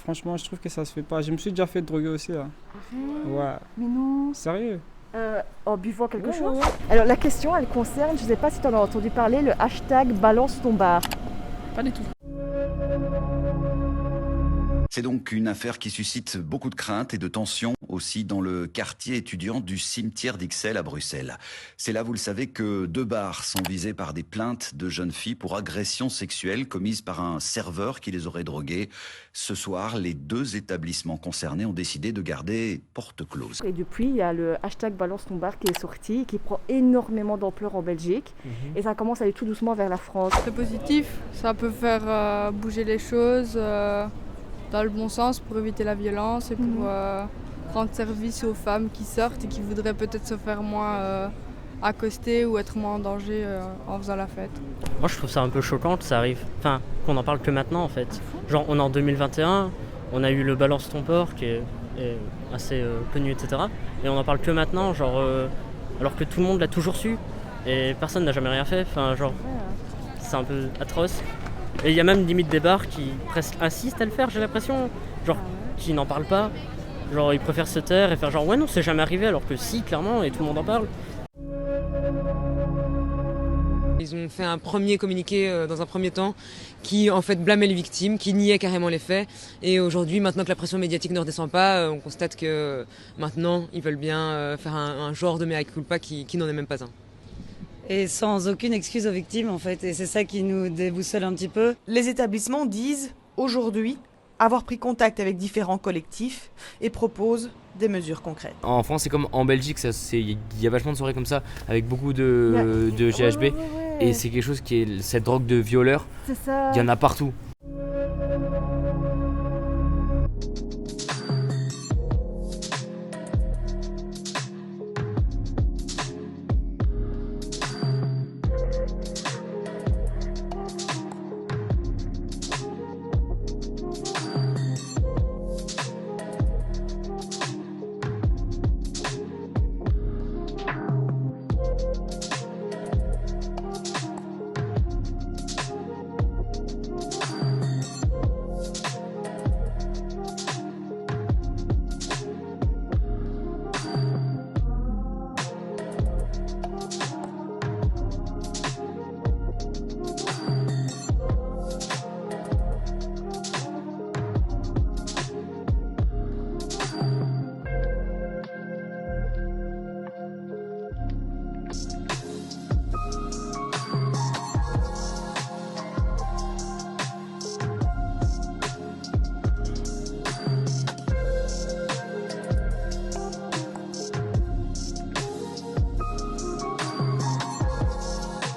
franchement, je trouve que ça se fait pas. Je me suis déjà fait droguer aussi. Là. Ouais. Mais non. Sérieux? En buvant quelque Ouais, chose. ouais. Alors la question, elle concerne, je ne sais pas si tu en as entendu parler, le hashtag balance ton bar. Pas du tout. C'est donc une affaire qui suscite beaucoup de craintes et de tensions aussi dans le quartier étudiant du cimetière d'Ixelles à Bruxelles. C'est là, vous le savez, que 2 bars sont visés par des plaintes de jeunes filles pour agressions sexuelles commises par un serveur qui les aurait droguées. Ce soir, les 2 établissements concernés ont décidé de garder porte close. Et depuis, il y a le hashtag balance ton bar qui est sorti, qui prend énormément d'ampleur en Belgique. Et ça commence à aller tout doucement vers la France. C'est positif, ça peut faire bouger les choses dans le bon sens pour éviter la violence et pour rendre service aux femmes qui sortent et qui voudraient peut-être se faire moins accoster ou être moins en danger en faisant la fête. Moi je trouve ça un peu choquant que ça arrive, enfin qu'on en parle que maintenant en fait. Genre on est en 2021, on a eu le balance ton port qui est assez connu etc. Et on en parle que maintenant, genre alors que tout le monde l'a toujours su et personne n'a jamais rien fait, enfin genre c'est un peu atroce. Et il y a même limite des bars qui presque insistent à le faire, j'ai l'impression, genre qui n'en parlent pas. Genre ils préfèrent se taire et faire genre ouais non c'est jamais arrivé alors que si clairement et tout le monde en parle. Ils ont fait un premier communiqué dans un premier temps qui en fait blâmait les victimes, qui niait carrément les faits. Et aujourd'hui, maintenant que la pression médiatique ne redescend pas, on constate que maintenant ils veulent bien faire un genre de mea culpa qui n'en est même pas un. Et sans aucune excuse aux victimes en fait, et c'est ça qui nous déboussole un petit peu. Les établissements disent aujourd'hui avoir pris contact avec différents collectifs et proposent des mesures concrètes. En France, c'est comme en Belgique, il y a vachement de soirées comme ça, avec beaucoup de GHB, et c'est quelque chose qui est cette drogue de violeur, C'est ça. il y en a partout.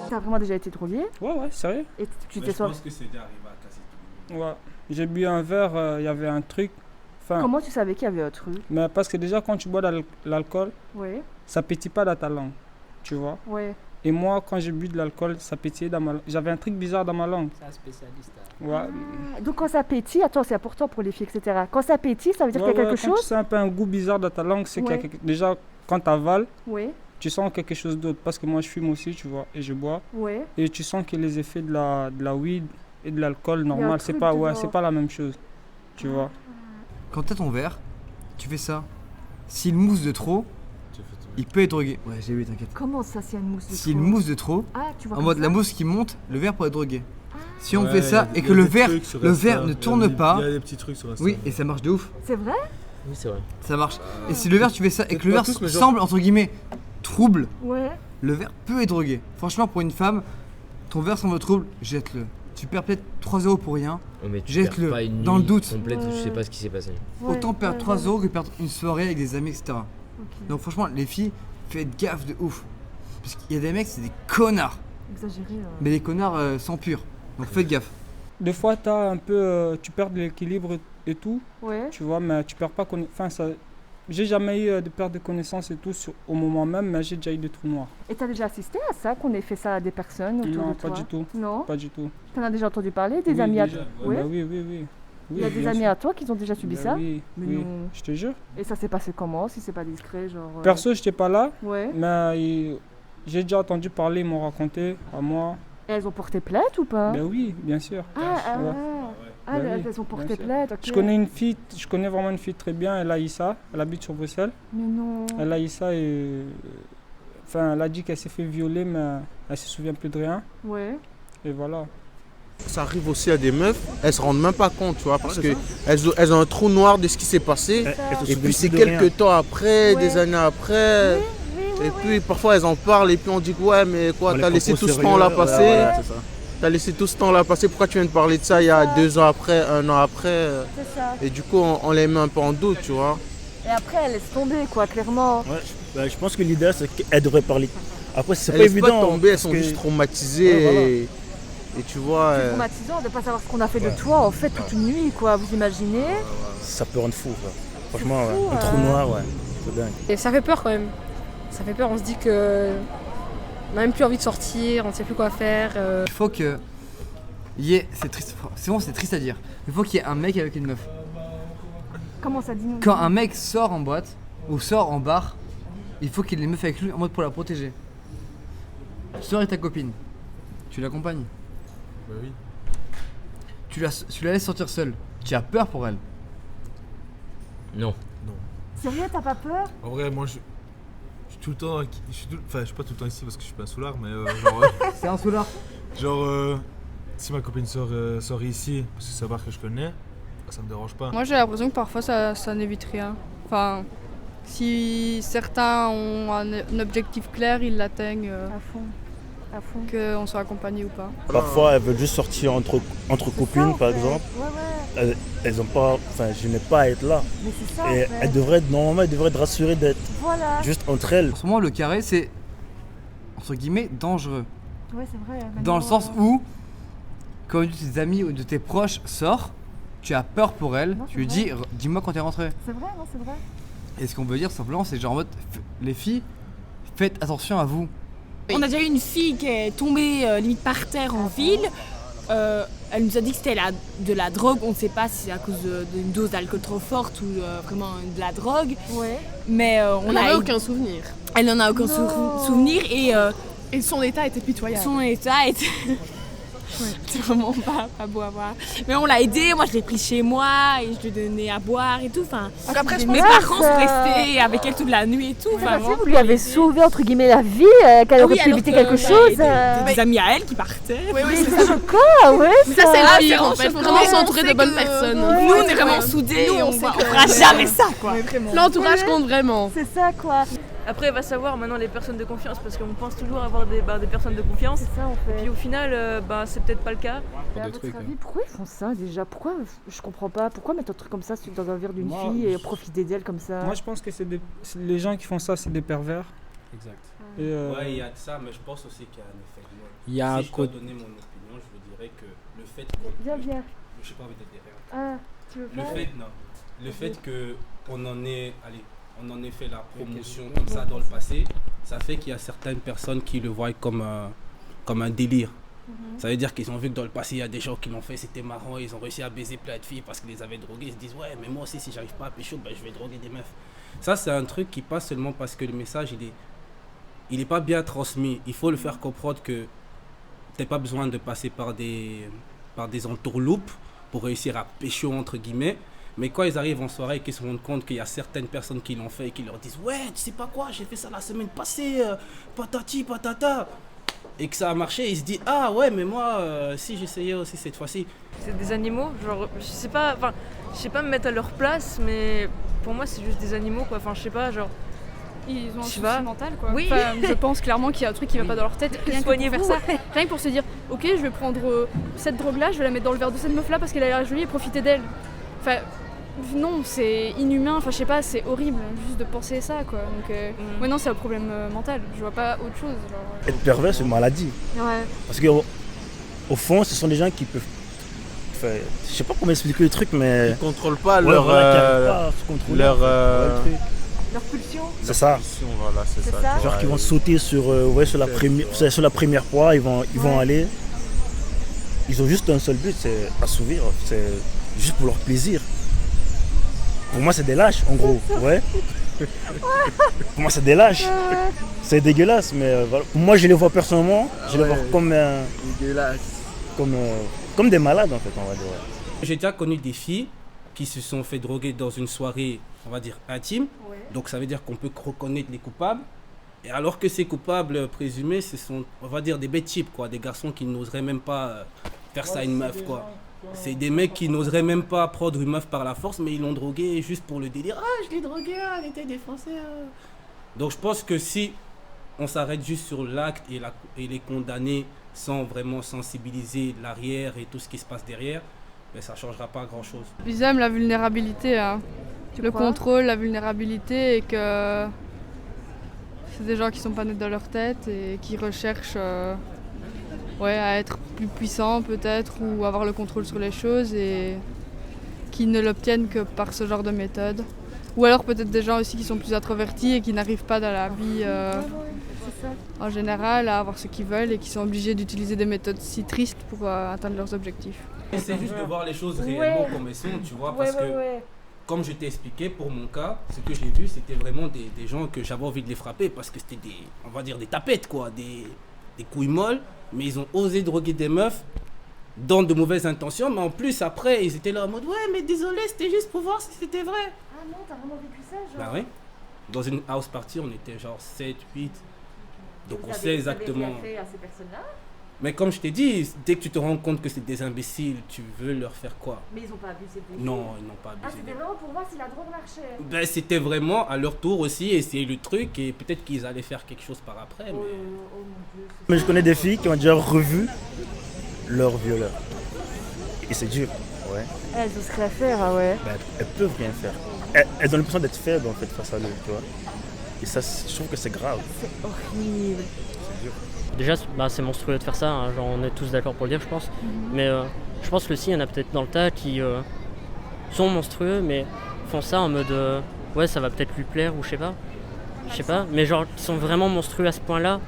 T'as vraiment déjà été drogué? Ouais, sérieux. Et tu Mais t'es je pense que c'est déjà arrivé à quasi tout le monde. Ouais. J'ai bu un verre, il y avait un truc. Enfin, Comment tu savais qu'il y avait un truc? mais parce que déjà, quand tu bois de l'alcool, Oui, ça pétille pas dans ta langue. Tu vois? oui. Et moi, quand j'ai bu de l'alcool, ça pétillait dans ma langue. J'avais un truc bizarre dans ma langue. C'est un spécialiste. Ouais. Donc quand ça pétille, attends, c'est important pour les filles, etc. Quand ça pétille, ça veut dire qu'il y a quelque Quand tu chose? sens un peu un goût bizarre dans ta langue, c'est qu'il y a Ouais. déjà, quand tu avales, Oui, tu sens quelque chose d'autre. Parce que moi, je fume aussi, tu vois, et je bois. oui. Et tu sens que les effets de la weed et de l'alcool normal, c'est truc pas, dedans. c'est pas la même chose. Tu vois. Quand t'as ton verre, tu fais ça. S'il mousse de trop, il peut être drogué. Ouais, j'ai vu, t'inquiète. Comment ça, s'il y a une mousse de S'il trop? mousse de trop, Ah, tu vois en comme mode ça? la mousse qui monte, le verre pourrait être drogué. Si on Ouais, fait ça il y et a que le des verre, trucs sur le Insta, verre ne tourne pas, Il y a des petits trucs sur Insta. oui, et ça marche de ouf. C'est vrai? Oui c'est vrai. Ça marche. Et si le verre, tu fais ça et Peut-être que le pas verre tous, mais genre- semble, entre guillemets, trouble, Ouais. le verre peut être drogué. Franchement, pour une femme, ton verre semble trouble, jette-le. Tu perds peut-être 3 € pour rien. Oh, mais tu Jette-le, perds pas une dans le nuit doute. complète où tu sais Ouais. pas ce qui s'est passé. Ouais, Autant perdre ouais, 3 ouais. € que perdre une soirée avec des amis, etc. Ok. Donc franchement, les filles, faites gaffe de ouf. Parce qu'il y a des mecs, c'est des connards. Exagéré. Mais des connards sans pur. Donc faites gaffe. Des fois, t'as un peu, tu perds de l'équilibre et tout, Ouais. tu vois, mais tu perds pas enfin, ça. J'ai jamais eu de perte de connaissance et tout au moment même, mais j'ai déjà eu des trous noirs. Et t'as déjà assisté à ça, qu'on ait fait ça à des personnes autour Non, de pas toi? du tout. Non? Pas du tout. T'en as déjà entendu parler? Des Oui, amis à déjà. toi? Bah Ouais. oui. Il y a des bien amis sûr. à toi qui ont déjà subi Bah ça? Oui, Mais oui. non. Je te jure. Et ça s'est passé comment, si c'est pas discret, genre... Perso, j'étais pas là, Ouais. mais j'ai déjà entendu parler, ils m'ont raconté à moi. Et elles ont porté plainte ou pas? Ben oui, bien sûr. Ah, ah, Ouais. ah. Ah, Bah oui, elles ont porté bien sûr. plainte, ok. Je connais vraiment une fille très bien, elle Aïssa, elle habite sur Bruxelles. Mais non. Elle Aïssa, enfin, elle a dit qu'elle s'est fait violer, mais elle se souvient plus de rien. Ouais. Et voilà. Ça arrive aussi à des meufs, elles se rendent même pas compte, tu vois, parce que elles ont un trou noir de ce qui s'est passé. Et puis c'est quelques temps après, des années après. Et puis parfois elles en parlent et puis on dit que ouais, mais quoi, t'as laissé tout ce temps là passer. T'as laissé tout ce temps là passer, pourquoi tu viens de parler de ça il y a 2 ans après, 1 an après. C'est ça. Et du coup on les met un peu en doute, tu vois. Et après, elle laisse tomber, quoi, clairement. Ouais, je pense que l'idée c'est qu'elle devrait parler. Après, c'est Elles pas laissent évident. pas tomber, elles sont juste traumatisées. Ouais, voilà. Et tu vois. C'est traumatisant de ne pas savoir ce qu'on a fait de toi, en fait, toute une nuit, quoi. Vous imaginez? Ça peut rendre fou, quoi. Franchement, fou, un trou noir, ouais. C'est dingue. Et ça fait peur quand même. Ça fait peur, on se dit que on n'a même plus envie de sortir, on ne sait plus quoi faire. Il faut que y ait, c'est triste, c'est bon, c'est triste à dire. Il faut qu'il y ait un mec avec une meuf. Comment ça dit? Quand un mec sort en boîte ou sort en bar, il faut qu'il ait une meuf avec lui en mode pour la protéger. Tu sors avec ta copine, tu l'accompagnes. Bah oui. Tu la laisses sortir seule. Tu as peur pour elle. Non. Sérieux, t'as pas peur? En vrai, moi je suis tout le temps. Enfin, je suis pas tout le temps ici parce que je suis pas un soulard, mais genre. C'est un soulard. Genre, si ma copine sort ici, parce que c'est un bar que je connais, ça me dérange pas. Moi j'ai l'impression que parfois ça n'évite rien. Enfin, si certains ont un objectif clair, ils l'atteignent. À fond. Qu'on soit accompagné ou pas. Parfois, elles veulent juste sortir entre copines, par exemple. Ouais. Elles ont pas. Enfin, je n'ai pas à être là. Mais c'est ça. Et en fait. elles devraient être rassurées d'être juste entre elles. En ce moment, le carré, c'est entre guillemets dangereux. Ouais, c'est vrai. Dans le sens où, quand une de tes amis ou de tes proches sort, tu as peur pour elle, tu lui dis dis-moi quand t'es rentré. C'est vrai, non, c'est vrai. Et ce qu'on veut dire simplement, c'est genre en mode les filles, faites attention à vous. On a déjà eu une fille qui est tombée limite par terre en ville. Elle nous a dit que c'était de la drogue. On ne sait pas si c'est à cause d'une dose d'alcool trop forte ou vraiment de la drogue. Ouais. Mais On n'avait aucun souvenir. Elle n'en a aucun souvenir Et son état était pitoyable. Son état était... C'est vraiment pas beau à voir. Mais on l'a aidée, moi je l'ai pris chez moi et je lui ai donné à boire et tout. Enfin, après, mes parents sont restés avec elle toute la nuit et tout. Enfin, si vous lui avez sauvé entre guillemets la vie, qu'elle aurait pu éviter quelque chose. Des amis à elle qui partaient. Oui, c'est choquant, ouais. Ça c'est le pire en fait, faut vraiment s'entourer de bonnes personnes. Nous on est vraiment soudés, on fera jamais ça quoi. L'entourage compte vraiment. C'est ça quoi. Après, il va savoir maintenant les personnes de confiance parce qu'on pense toujours avoir des personnes de confiance. C'est ça en fait. Et puis au final, c'est peut-être pas le cas. À votre avis, pourquoi ils font ça déjà? Pourquoi? Je comprends pas. Pourquoi mettre un truc comme ça dans un verre d'une fille et profiter d'elle comme ça? Moi, je pense que les gens qui font ça, c'est des pervers. Exact. Et Ouais, il y a de ça, mais je pense aussi qu'il y a un effet de mode. Il y a si je dois donner mon opinion, je vous dirais que le fait qu'on... Viens. Je n'ai pas envie d'être derrière. Ah, tu veux pas? Le fait qu'on en ait fait la promotion comme ça dans le passé, ça fait qu'il y a certaines personnes qui le voient comme un délire. Ça veut dire qu'ils ont vu que dans le passé, il y a des gens qui l'ont fait, c'était marrant, ils ont réussi à baiser plein de filles parce qu'ils les avaient droguées. Ils se disent, ouais, mais moi aussi, si j'arrive pas à pécho, je vais droguer des meufs. Ça, c'est un truc qui passe seulement parce que le message, il est pas bien transmis. Il faut le faire comprendre que t'as pas besoin de passer par des entourloupes pour réussir à pécho, entre guillemets. Mais quand ils arrivent en soirée et qu'ils se rendent compte qu'il y a certaines personnes qui l'ont fait et qui leur disent « Ouais, tu sais pas quoi, j'ai fait ça la semaine passée, patati patata » et que ça a marché, ils se disent « Ah ouais, mais moi, si j'essayais aussi cette fois-ci. » C'est des animaux, genre, je sais pas me mettre à leur place, mais pour moi, c'est juste des animaux, quoi. Enfin, je sais pas, genre... Ils ont un souci mental quoi. Oui. Enfin, je pense clairement qu'il y a un truc qui va pas dans leur tête. Rien que pour faire ça. Rien que pour se dire ok, je vais prendre cette drogue là, je vais la mettre dans le verre de cette meuf là parce qu'elle a l'air jolie et profiter d'elle. Enfin non, c'est inhumain, enfin je sais pas, c'est horrible juste de penser ça quoi. Donc ouais non, c'est un problème mental, je vois pas autre chose. Genre, Être pervers, c'est une maladie. Ouais. Parce que au fond, ce sont des gens qui peuvent... Enfin, je sais pas comment expliquer le truc, mais... Ils contrôlent pas leur... leur pulsion. C'est ça. Voilà, c'est ça. Genre qu'ils vont sauter sur la première proie, ils vont aller. Ils ont juste un seul but, c'est assouvir, c'est juste pour leur plaisir. Pour moi, c'est des lâches, en gros. Ouais. Pour moi, c'est des lâches. C'est dégueulasse, mais voilà. Pour moi, je les vois personnellement, je les vois comme des malades, en fait, on va dire. J'ai déjà connu des filles qui se sont fait droguer dans une soirée, on va dire, intime. Ouais. Donc ça veut dire qu'on peut reconnaître les coupables. Et alors que ces coupables présumés, ce sont, on va dire, des bêtes cheap, quoi. Des garçons qui n'oseraient même pas faire ça à une meuf, quoi. C'est des mecs qui n'oseraient même pas prendre une meuf par la force, mais ils l'ont droguée juste pour le délire. Ah, je l'ai droguée, elle était défoncée. Donc je pense que si on s'arrête juste sur l'acte et les condamner sans vraiment sensibiliser l'arrière et tout ce qui se passe derrière, ben ça ne changera pas grand-chose. Ils aiment la vulnérabilité, hein. Le contrôle, la vulnérabilité, et que c'est des gens qui ne sont pas nets dans leur tête et qui recherchent à être plus puissants peut-être ou avoir le contrôle sur les choses et qui ne l'obtiennent que par ce genre de méthode. Ou alors peut-être des gens aussi qui sont plus introvertis et qui n'arrivent pas dans la vie en général à avoir ce qu'ils veulent et qui sont obligés d'utiliser des méthodes si tristes pour atteindre leurs objectifs. C'est juste de voir les choses réellement comme elles sont, tu vois, parce que comme je t'ai expliqué, pour mon cas, ce que j'ai vu, c'était vraiment des gens que j'avais envie de les frapper parce que c'était on va dire des tapettes, quoi, des couilles molles, mais ils ont osé droguer des meufs dans de mauvaises intentions, mais en plus après, ils étaient là en mode ouais, mais désolé, c'était juste pour voir si c'était vrai. Ah non, t'as vraiment vécu ça, genre? Bah oui. Dans une house party, on était genre 7, 8. Donc on sait exactement. Vous avez fait à ces personnes-là? Mais comme je t'ai dit, dès que tu te rends compte que c'est des imbéciles, tu veux leur faire quoi? Mais ils n'ont pas abusé des Non, ils n'ont pas abusé. Ah, c'était vraiment pour voir si la drogue marchait? Ben, c'était vraiment à leur tour aussi essayer le truc et peut-être qu'ils allaient faire quelque chose par après. Mais... Oh mon Dieu. Mais je connais des filles qui ont déjà revu leur violeur. Et c'est dur, ouais. Elles osent rien faire, ah ouais. Ben, elles peuvent rien faire. Elles ont l'impression d'être faibles en fait face à eux, tu vois. Et ça, je trouve que c'est grave. C'est horrible. C'est dur. Déjà, c'est monstrueux de faire ça, hein. Genre, on est tous d'accord pour le dire, je pense. Mais je pense que aussi, il y en a peut-être dans le tas qui sont monstrueux, mais font ça en mode ouais, ça va peut-être lui plaire ou je sais pas. Je sais pas, mais genre, ils sont vraiment monstrueux à ce point-là.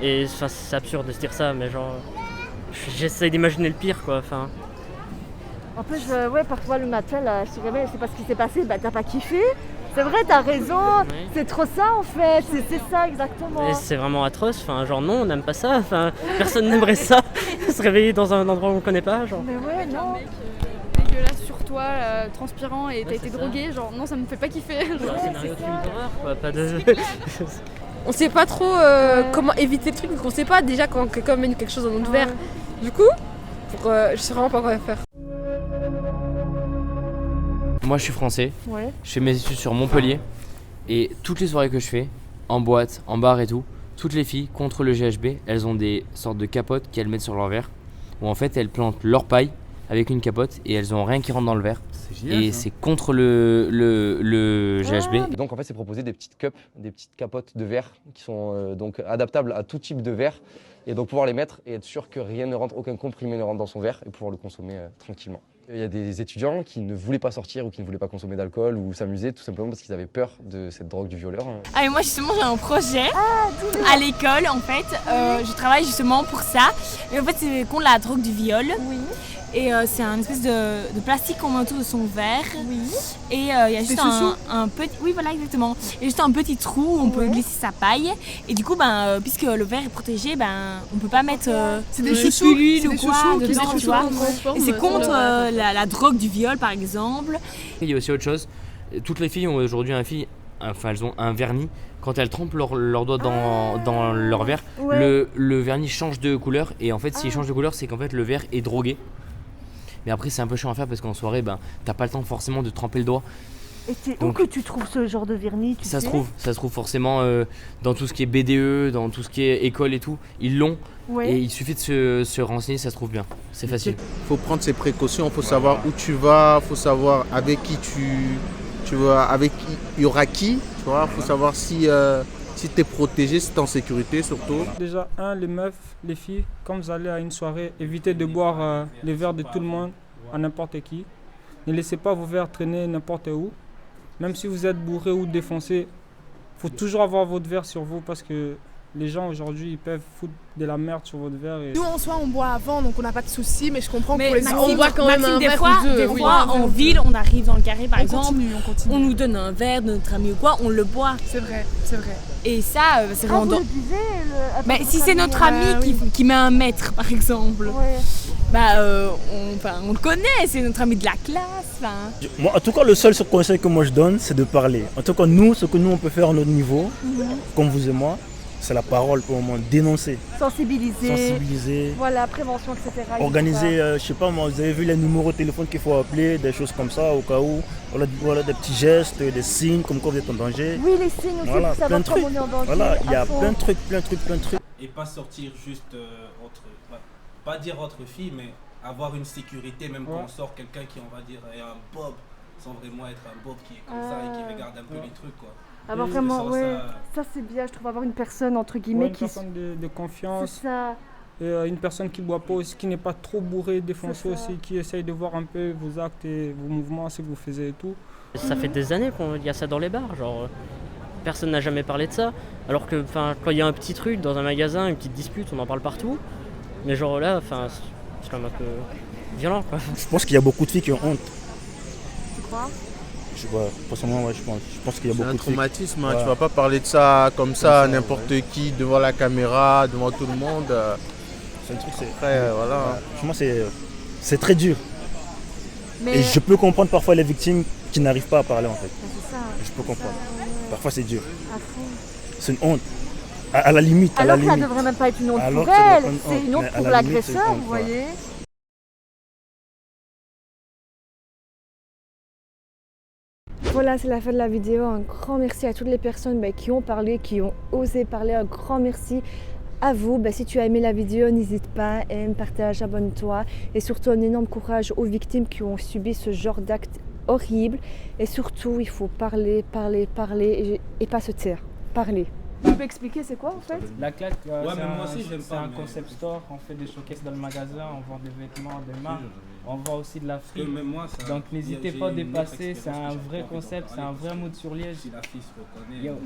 Et c'est absurde de se dire ça, mais genre, j'essaie d'imaginer le pire, quoi. Enfin. En plus, parfois le matin, là, je sais jamais, c'est pas ce qui s'est passé, bah t'as pas kiffé. C'est vrai, t'as raison, c'est trop ça en fait, c'est ça exactement. Et c'est vraiment atroce, enfin, genre non, on n'aime pas ça, enfin, personne n'aimerait ça, se réveiller dans un endroit où on connaît pas, genre. Mais ouais, non. Un mec dégueulasse sur toi, transpirant et t'as été drogué, genre non, ça me fait pas kiffer. Genre un scénario de film d'horreur, quoi, pas de... On sait pas trop comment éviter le truc, donc on sait pas déjà quand quelqu'un mène quelque chose dans notre verre. Du coup, je sais vraiment pas quoi faire. Moi je suis français, je fais mes études sur Montpellier et toutes les soirées que je fais, en boîte, en bar et tout, toutes les filles contre le GHB, elles ont des sortes de capotes qu'elles mettent sur leur verre où en fait elles plantent leur paille avec une capote et elles ont rien qui rentre dans le verre. Et c'est contre le GHB. Donc en fait c'est proposer des petites cups, des petites capotes de verre qui sont donc adaptables à tout type de verre et donc pouvoir les mettre et être sûr que rien ne rentre, aucun comprimé ne rentre dans son verre et pouvoir le consommer tranquillement. Il y a des étudiants qui ne voulaient pas sortir ou qui ne voulaient pas consommer d'alcool ou s'amuser tout simplement parce qu'ils avaient peur de cette drogue du violeur. Ah mais moi justement j'ai un projet à l'école en fait, je travaille justement pour ça. Et en fait c'est contre la drogue du viol. Oui. Et c'est un espèce de plastique qu'on met autour de son verre. Oui. Et il y a juste un petit... Oui voilà exactement. Il y a juste un petit trou où on peut glisser sa paille. Et du coup puisque le verre est protégé, on peut pas mettre des pilules ou quoi dedans, tu vois. Et c'est contre la drogue du viol par exemple. Il y a aussi autre chose. Toutes les filles ont aujourd'hui elles ont un vernis. Quand elles trempent leur doigt dans leur verre, le vernis change de couleur. Et en fait s'il change de couleur, c'est qu'en fait le verre est drogué. Mais après c'est un peu chiant à faire parce qu'en soirée t'as pas le temps forcément de tremper le doigt. Et où que tu trouves ce genre de vernis, ça se trouve forcément dans tout ce qui est BDE, dans tout ce qui est école et tout, ils l'ont. Et il suffit de se renseigner, ça se trouve bien, c'est facile. Faut prendre ses précautions, faut savoir où tu vas, faut savoir avec qui tu vas, avec qui il y aura qui, tu vois, faut savoir si tu es protégé, si tu es en sécurité surtout. Déjà, les meufs, les filles, quand vous allez à une soirée, évitez de boire les verres de tout le monde, à n'importe qui. Ne laissez pas vos verres traîner n'importe où. Même si vous êtes bourré ou défoncé, il faut toujours avoir votre verre sur vous parce que les gens aujourd'hui ils peuvent foutre de la merde sur votre verre. Nous en soi on boit avant donc on n'a pas de soucis, mais je comprends que pour les Maxime, on boit quand même un verre ou deux. Des fois en ville on arrive dans le carré par exemple, on nous donne un verre de notre ami ou quoi, on le boit. C'est vrai, c'est vrai. Et ça c'est vraiment... Mais si c'est notre ami qui met un mètre par exemple. on le connaît, c'est notre ami de la classe. Moi, en tout cas, le seul conseil que moi je donne, c'est de parler. En tout cas, nous, ce que nous on peut faire à notre niveau, comme vous et moi, c'est la parole pour le moment, dénoncer. Sensibiliser. Voilà, prévention, etc. Organiser, je sais pas moi, vous avez vu les numéros de téléphone qu'il faut appeler, des choses comme ça, au cas où. Voilà, des petits gestes, des signes, comme quoi vous êtes en danger. Oui, les signes aussi, pour savoir comment on est en danger. Voilà, il y a plein de trucs. Et pas sortir juste pas dire entre filles, mais avoir une sécurité, même quand on sort quelqu'un qui, on va dire, est un bob, sans vraiment être un bob qui est comme ça et qui regarde un peu les trucs, quoi. Avoir vraiment, ça c'est bien, je trouve, avoir une personne, entre guillemets, une personne de confiance. C'est ça. Et une personne qui ne boit pas aussi, qui n'est pas trop bourrée, défoncée aussi, qui essaye de voir un peu vos actes et vos mouvements, ce que vous faites et tout. Ça fait des années qu'il y a ça dans les bars, genre personne n'a jamais parlé de ça. Alors que quand il y a un petit truc dans un magasin, une petite dispute, on en parle partout. Mais genre là, c'est quand même un peu violent, quoi. Je pense qu'il y a beaucoup de filles qui ont honte. Tu crois? Personnellement, je pense qu'il y a beaucoup de filles. C'est un traumatisme, tu vas pas parler de ça comme ça à n'importe qui, devant la caméra, devant tout le monde. C'est un truc, voilà. Franchement, c'est très dur. Et je peux comprendre parfois les victimes qui n'arrivent pas à parler, en fait. C'est ça. Je peux comprendre. Parfois, c'est dur. À fond. C'est une honte. À la limite. Alors que ça ne devrait même pas être une honte pour elle, c'est une honte pour l'agresseur, vous voyez. Voilà, c'est la fin de la vidéo. Un grand merci à toutes les personnes qui ont parlé, qui ont osé parler. Un grand merci à vous. Si tu as aimé la vidéo, n'hésite pas, aime, partage, abonne-toi. Et surtout, un énorme courage aux victimes qui ont subi ce genre d'actes horribles. Et surtout, il faut parler et pas se taire. Parler. Tu peux expliquer c'est quoi en fait? La claque, c'est un concept store, on fait des showcases dans le magasin, on vend des vêtements, des marques, on vend aussi de la frime. Donc n'hésitez pas à dépasser, c'est un vrai concept, c'est un vrai mood sur Liège. Si la fille se reconnaît,